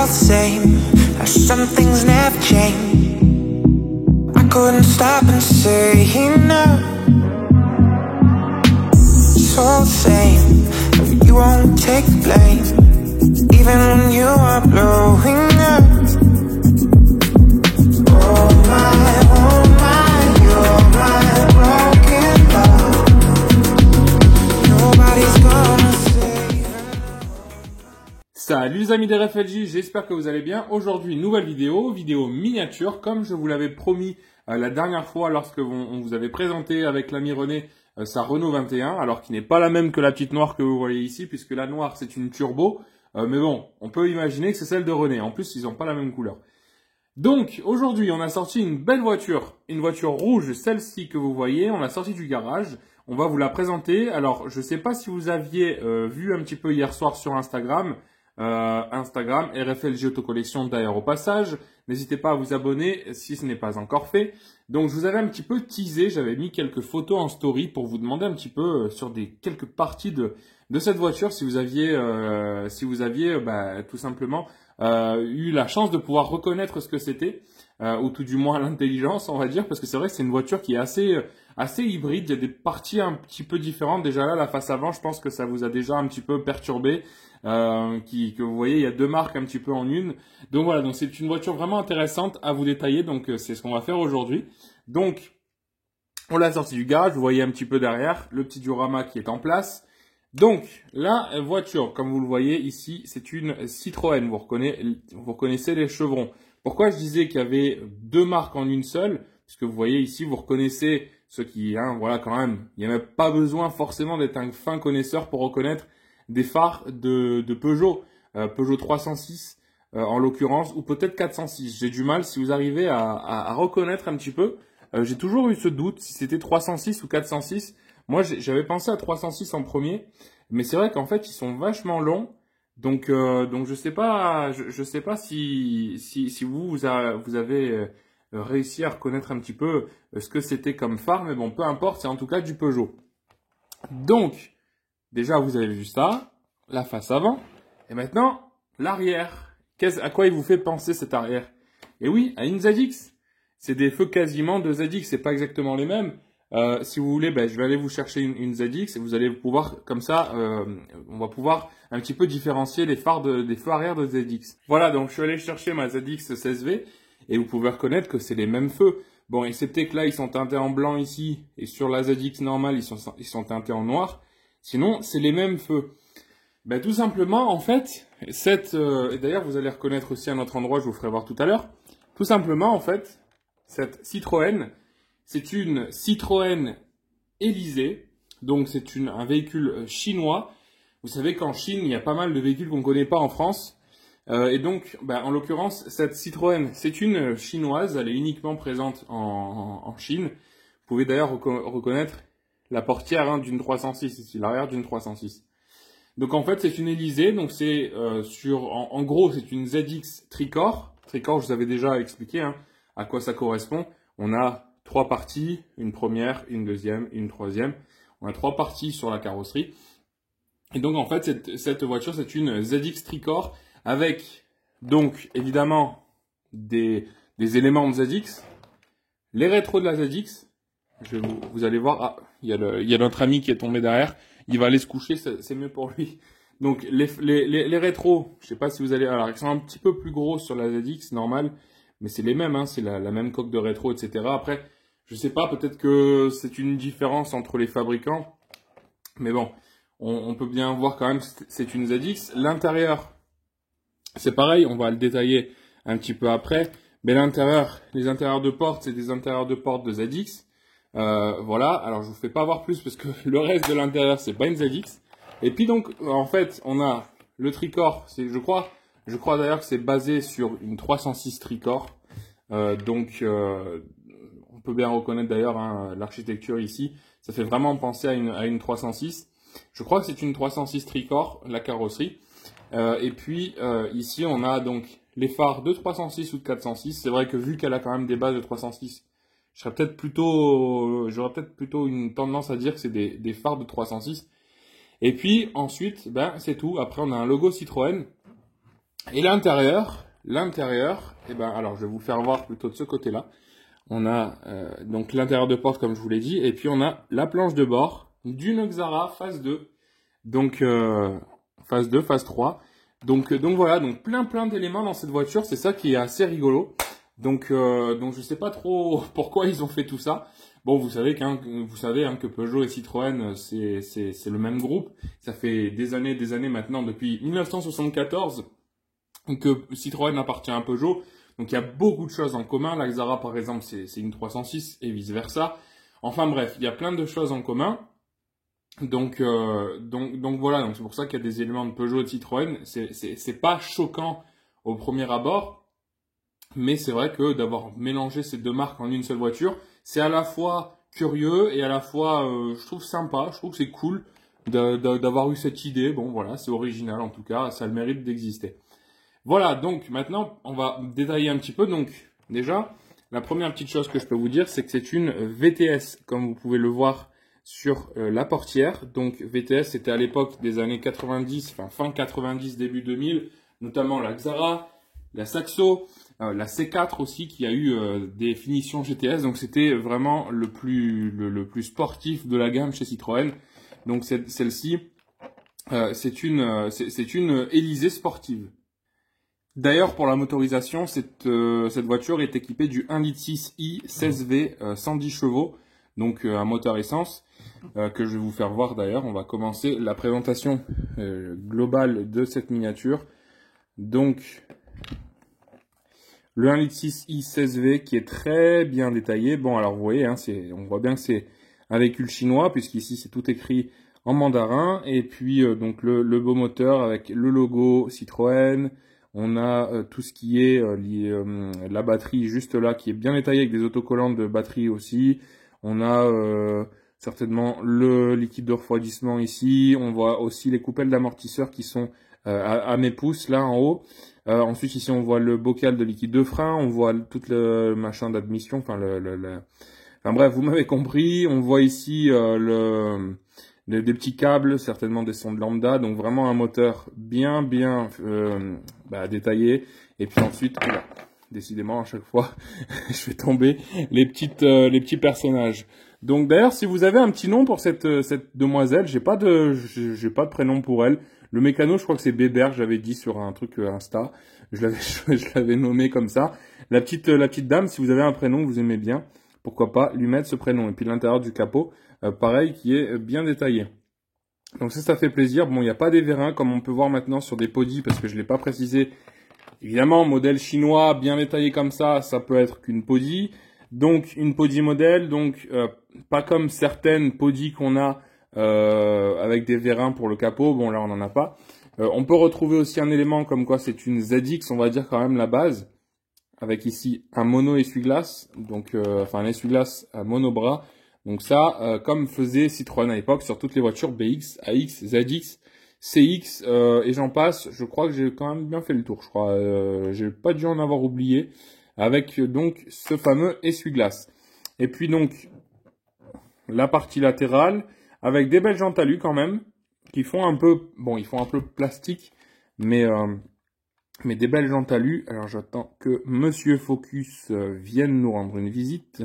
the same, like some things never change. I couldn't stop and say no. So the same, but you won't take the blame, even when you are blowing up. Oh my, you're my broken love. Nobody's gonna save. Salut les amis des RFLJ, j'espère que vous allez bien. Aujourd'hui, nouvelle vidéo miniature, comme je vous l'avais promis la dernière fois lorsque on vous avait présenté avec l'ami René sa Renault 21, alors qui n'est pas la même que la petite noire que vous voyez ici, puisque la noire c'est une turbo, mais bon, on peut imaginer que c'est celle de René. En plus, ils n'ont pas la même couleur. Donc, aujourd'hui, on a sorti une belle voiture, une voiture rouge, celle-ci que vous voyez, on l'a sortie du garage. On va vous la présenter. Alors, je ne sais pas si vous aviez vu un petit peu hier soir sur Instagram, RFLJ Autocollection d'ailleurs au passage. N'hésitez pas à vous abonner si ce n'est pas encore fait. Donc, je vous avais un petit peu teasé, j'avais mis quelques photos en story pour vous demander un petit peu sur quelques parties de cette voiture si vous aviez tout simplement eu la chance de pouvoir reconnaître ce que c'était, ou tout du moins l'intelligence, on va dire, parce que c'est vrai que c'est une voiture qui est assez hybride. Il y a des parties un petit peu différentes. Déjà là, la face avant, je pense que ça vous a déjà un petit peu perturbé, que vous voyez, il y a deux marques un petit peu en une. Donc voilà, donc c'est une voiture vraiment intéressante à vous détailler, donc c'est ce qu'on va faire aujourd'hui. Donc, on l'a sorti du garage, vous voyez un petit peu derrière, le petit diorama qui est en place. Donc, la voiture, comme vous le voyez ici, c'est une Citroën. Vous reconnaissez les chevrons. Pourquoi je disais qu'il y avait deux marques en une seule? Puisque vous voyez ici, vous reconnaissez ceux qui, voilà, quand même, il n'y a même pas besoin forcément d'être un fin connaisseur pour reconnaître des phares de Peugeot. Peugeot 306, en l'occurrence, ou peut-être 406. J'ai du mal, si vous arrivez à reconnaître un petit peu. J'ai toujours eu ce doute, si c'était 306 ou 406. Moi, j'avais pensé à 306 en premier, mais c'est vrai qu'en fait, ils sont vachement longs. Donc je sais pas si vous avez réussi à reconnaître un petit peu ce que c'était comme phare, mais bon, peu importe, c'est en tout cas du Peugeot. Donc, déjà, vous avez vu ça, la face avant, et maintenant, l'arrière. À quoi il vous fait penser cet arrière? Et oui, à une ZX. C'est des feux quasiment de ZX, c'est pas exactement les mêmes. Si vous voulez, je vais aller vous chercher une ZX et vous allez pouvoir, comme ça, on va pouvoir un petit peu différencier les phares des feux arrière de ZX. Voilà, donc je suis allé chercher ma ZX 16V et vous pouvez reconnaître que c'est les mêmes feux. Bon, excepté que là, ils sont teintés en blanc ici et sur la ZX normale, ils sont teintés en noir. Sinon, c'est les mêmes feux. Tout simplement, en fait, et d'ailleurs, vous allez reconnaître aussi un autre endroit, je vous ferai voir tout à l'heure. Tout simplement, en fait, cette Citroën, c'est une Citroën Élysée, donc c'est un véhicule chinois. Vous savez qu'en Chine, il y a pas mal de véhicules qu'on ne connaît pas en France. Et donc, en l'occurrence, cette Citroën, c'est une chinoise, elle est uniquement présente en Chine. Vous pouvez d'ailleurs reconnaître la portière d'une 306 ici, l'arrière d'une 306. Donc en fait, c'est une Élysée, donc c'est en gros, c'est une ZX Tricore. Tricore, je vous avais déjà expliqué à quoi ça correspond. On a trois parties, une première, une deuxième, une troisième. On a trois parties sur la carrosserie. Et donc en fait, cette voiture, c'est une ZX Tricore avec donc évidemment des éléments de ZX, les rétros de la ZX. Vous allez voir, il y a notre ami qui est tombé derrière. Il va aller se coucher, c'est mieux pour lui. Donc les rétros, je sais pas si vous allez, alors ils sont un petit peu plus gros sur la ZX normale, mais c'est les mêmes, c'est la même coque de rétro, etc. Après, je sais pas, peut-être que c'est une différence entre les fabricants, mais bon, on peut bien voir quand même, c'est une ZX. L'intérieur, c'est pareil, on va le détailler un petit peu après, mais l'intérieur, les intérieurs de porte, c'est des intérieurs de porte de ZX. Voilà, alors je vous fais pas voir plus parce que le reste de l'intérieur, c'est pas une ZX. Et puis donc, en fait, on a le Tricore, je crois d'ailleurs que c'est basé sur une 306 Tricore. Donc, on peut bien reconnaître d'ailleurs l'architecture ici. Ça fait vraiment penser à une 306. Je crois que c'est une 306 Tricore, la carrosserie. Et puis, ici, on a donc les phares de 306 ou de 406. C'est vrai que vu qu'elle a quand même des bases de 306, j'aurais peut-être plutôt une tendance à dire que c'est des phares de 306. Et puis ensuite, c'est tout. Après, on a un logo Citroën. Et l'intérieur, eh ben, alors je vais vous faire voir plutôt de ce côté-là. On a donc l'intérieur de porte comme je vous l'ai dit, et puis on a la planche de bord d'une Xara phase 2. Donc phase 2, phase 3. Donc voilà, donc plein d'éléments dans cette voiture, c'est ça qui est assez rigolo. Donc je sais pas trop pourquoi ils ont fait tout ça. Bon, vous savez que Peugeot et Citroën c'est le même groupe. Ça fait des années maintenant, depuis 1974 que Citroën appartient à Peugeot. Donc il y a beaucoup de choses en commun. La Xara par exemple, c'est une 306 et vice versa. Enfin bref, il y a plein de choses en commun. Donc voilà, donc c'est pour ça qu'il y a des éléments de Peugeot et de Citroën. C'est pas choquant au premier abord, mais c'est vrai que d'avoir mélangé ces deux marques en une seule voiture, c'est à la fois curieux et à la fois, je trouve sympa, je trouve que c'est cool d'avoir eu cette idée. Bon voilà, c'est original en tout cas, ça a le mérite d'exister. Voilà, donc maintenant on va détailler un petit peu. Donc déjà, la première petite chose que je peux vous dire, c'est que c'est une VTS, comme vous pouvez le voir sur la portière. Donc VTS, c'était à l'époque des années 90, enfin fin 90, début 2000, notamment la Xara, la Saxo, la C4 aussi, qui a eu des finitions GTS. Donc c'était vraiment le plus sportif de la gamme chez Citroën. Donc celle-ci, c'est une Élysée sportive. D'ailleurs, pour la motorisation, cette voiture est équipée du 1,6 litre 16V 110 chevaux, donc un moteur essence, que je vais vous faire voir d'ailleurs. On va commencer la présentation globale de cette miniature. Donc, le 1,6 litre 16V qui est très bien détaillé. Bon, alors vous voyez, hein, on voit bien que c'est un véhicule chinois, puisqu'ici c'est tout écrit en mandarin. Et puis, donc le beau moteur avec le logo Citroën. On a tout ce qui est la batterie juste là, qui est bien détaillée avec des autocollants de batterie aussi. On a certainement le liquide de refroidissement ici. On voit aussi les coupelles d'amortisseurs qui sont à mes pouces là en haut. Ensuite ici on voit le bocal de liquide de frein. On voit tout le machin d'admission. Enfin, enfin bref, vous m'avez compris. On voit ici des petits câbles, certainement des sondes lambda, donc vraiment un moteur bien détaillé. Et puis ensuite, oula, décidément à chaque fois, je fais tomber les petits personnages. Donc d'ailleurs, si vous avez un petit nom pour cette demoiselle, j'ai pas de prénom pour elle. Le mécano, je crois que c'est Bébert, j'avais dit sur un truc Insta. Je l'avais nommé comme ça. La petite dame, si vous avez un prénom que vous aimez bien, pourquoi pas lui mettre ce prénom. Et puis l'intérieur du capot, pareil, qui est bien détaillé. Donc ça fait plaisir. Bon, il n'y a pas des vérins comme on peut voir maintenant sur des podis, parce que je ne l'ai pas précisé. Évidemment, modèle chinois bien détaillé comme ça peut être qu'une podi. Donc une podi modèle, donc pas comme certaines podis qu'on a avec des vérins pour le capot. Bon, là on n'en a pas. On peut retrouver aussi un élément comme quoi c'est une ZX, on va dire quand même la base, avec ici un mono essuie-glace, donc enfin un essuie-glace à monobras. Donc ça, comme faisait Citroën à l'époque sur toutes les voitures BX, AX, ZX, CX et j'en passe, je crois que j'ai quand même bien fait le tour. Je crois, j'ai pas dû en avoir oublié, avec donc ce fameux essuie-glace. Et puis donc la partie latérale avec des belles jantes alu quand même, qui font un peu, bon, ils font un peu plastique, mais des belles jantes alu. Alors j'attends que Monsieur Focus vienne nous rendre une visite.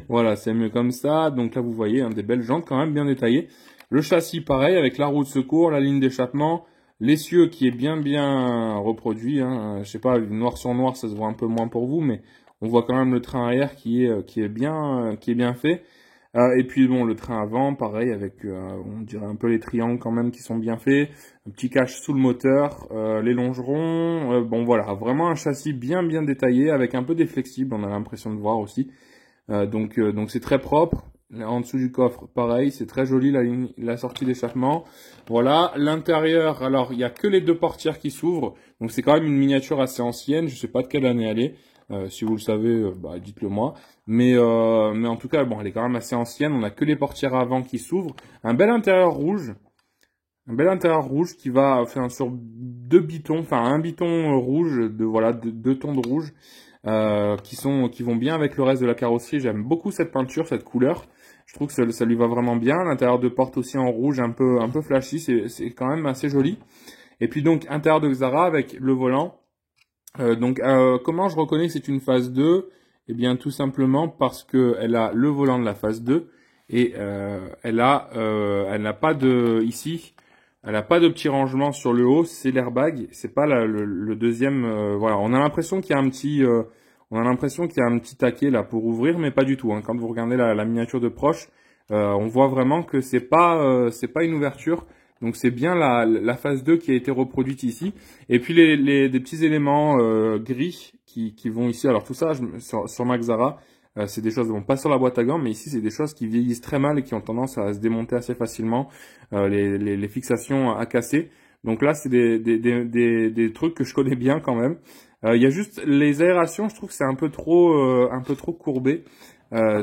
Voilà, c'est mieux comme ça. Donc là, vous voyez, hein, des belles jantes quand même bien détaillées. Le châssis, pareil, avec la roue de secours, la ligne d'échappement, l'essieu qui est bien reproduit. Hein. Je sais pas, noir sur noir, ça se voit un peu moins pour vous, mais on voit quand même le train arrière qui est bien fait. Et puis bon, le train avant, pareil, avec on dirait un peu les triangles quand même qui sont bien faits. Un petit cache sous le moteur, les longerons. Bon voilà, vraiment un châssis bien détaillé, avec un peu des flexibles, on a l'impression de voir aussi. Donc c'est très propre. Là, en dessous du coffre, pareil, c'est très joli la sortie d'échappement. Voilà, l'intérieur, alors il y a que les deux portières qui s'ouvrent, donc c'est quand même une miniature assez ancienne. Je sais pas de quelle année elle est. Si vous le savez, dites-le moi. Mais en tout cas, bon, elle est quand même assez ancienne. On a que les portières avant qui s'ouvrent. Un bel intérieur rouge qui va faire sur deux bitons, enfin un biton rouge, deux tons de rouge. Qui vont bien avec le reste de la carrosserie. J'aime beaucoup cette peinture, cette couleur. Je trouve que ça lui va vraiment bien. L'intérieur de porte aussi en rouge, un peu flashy, c'est quand même assez joli. Et puis donc intérieur de Xara avec le volant. Comment je reconnais que c'est une phase 2? Eh bien tout simplement parce que elle a le volant de la phase 2 et elle n'a pas de ici, elle n'a pas de petit rangement sur le haut, c'est l'airbag, c'est pas le deuxième. Voilà, on a l'impression qu'il y a un petit taquet là pour ouvrir, mais pas du tout. Hein. Quand vous regardez la miniature de proche, on voit vraiment que c'est pas une ouverture. Donc c'est bien la phase 2 qui a été reproduite ici. Et puis des petits éléments gris qui vont ici. Alors tout ça, sur ma Xara, c'est des choses, bon, pas sur la boîte à gants, mais ici c'est des choses qui vieillissent très mal et qui ont tendance à se démonter assez facilement. Les fixations à casser. Donc là, c'est des trucs que je connais bien quand même. Il y a juste les aérations, je trouve que c'est un peu trop courbé.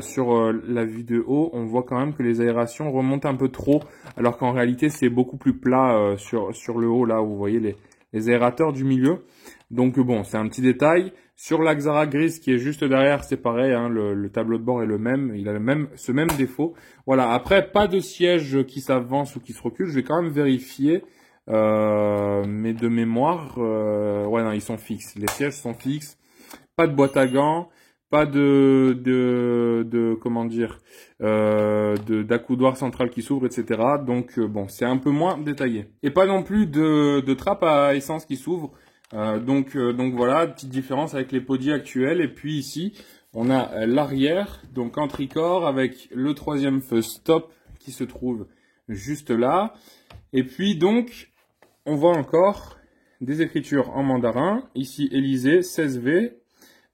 Sur la vue de haut, on voit quand même que les aérations remontent un peu trop, alors qu'en réalité c'est beaucoup plus plat sur le haut, là où vous voyez les aérateurs du milieu. Donc bon, c'est un petit détail. Sur la Xara grise qui est juste derrière, c'est pareil, hein, le tableau de bord est le même, il a ce même défaut. Voilà, après pas de siège qui s'avance ou qui se recule, je vais quand même vérifier. Mais de mémoire, ouais non, ils sont fixes, les sièges sont fixes, pas de boîte à gants. Pas comment dire, d'accoudoir central qui s'ouvre, etc. Donc bon, c'est un peu moins détaillé. Et pas non plus de trappe à essence qui s'ouvre. Donc voilà, petite différence avec les Podi actuels. Et puis ici, on a l'arrière, donc en tricorps avec le troisième feu stop qui se trouve juste là. Et puis donc, on voit encore des écritures en mandarin. Ici, Élysée, 16V.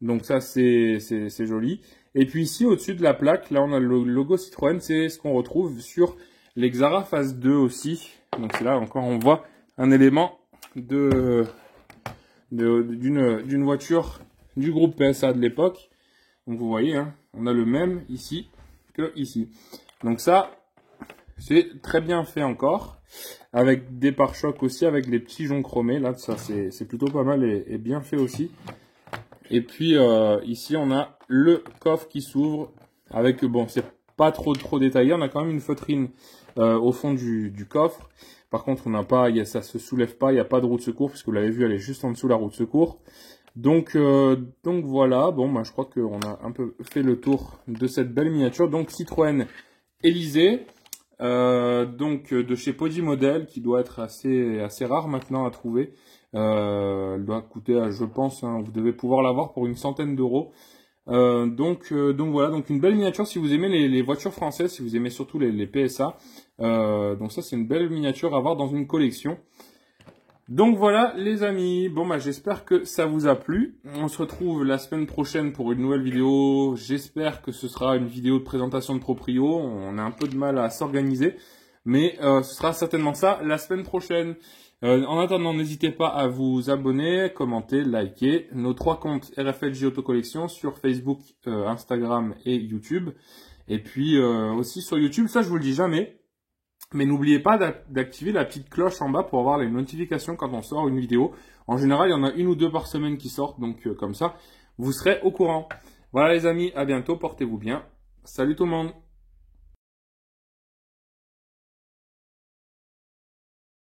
Donc ça, c'est joli. Et puis ici, au-dessus de la plaque, là, on a le logo Citroën. C'est ce qu'on retrouve sur les Xara phase 2 aussi. Donc c'est là encore, on voit un élément d'une voiture du groupe PSA de l'époque. Donc vous voyez, hein, on a le même ici que ici. Donc ça, c'est très bien fait encore. Avec des pare-chocs aussi, avec les petits joncs chromés. Là, ça, c'est plutôt pas mal et bien fait aussi. Et puis ici on a le coffre qui s'ouvre avec, bon, c'est pas trop détaillé, on a quand même une feutrine au fond du coffre. Par contre on n'a pas, ça se soulève pas, il n'y a pas de roue de secours puisque vous l'avez vu, elle est juste en dessous de la roue de secours. Donc voilà, bon bah je crois qu'on a un peu fait le tour de cette belle miniature. Donc Citroën Élysée, de chez Podi Model, qui doit être assez rare maintenant à trouver. Elle doit coûter, je pense, hein, vous devez pouvoir l'avoir pour une centaine d'euros. Donc voilà, donc une belle miniature si vous aimez les voitures françaises, si vous aimez surtout les PSA. Donc ça c'est une belle miniature à avoir dans une collection. Donc voilà les amis, bon bah j'espère que ça vous a plu. On se retrouve la semaine prochaine pour une nouvelle vidéo. J'espère que ce sera une vidéo de présentation de proprio. On a un peu de mal à s'organiser, mais ce sera certainement ça la semaine prochaine. En attendant, n'hésitez pas à vous abonner, commenter, liker nos 3 comptes RFLJ Autocollection sur Facebook, Instagram et YouTube. Et puis aussi sur YouTube, ça je vous le dis jamais, mais n'oubliez pas d'activer la petite cloche en bas pour avoir les notifications quand on sort une vidéo. En général, il y en a 1 ou 2 par semaine qui sortent, donc comme ça, vous serez au courant. Voilà les amis, à bientôt, portez-vous bien. Salut tout le monde!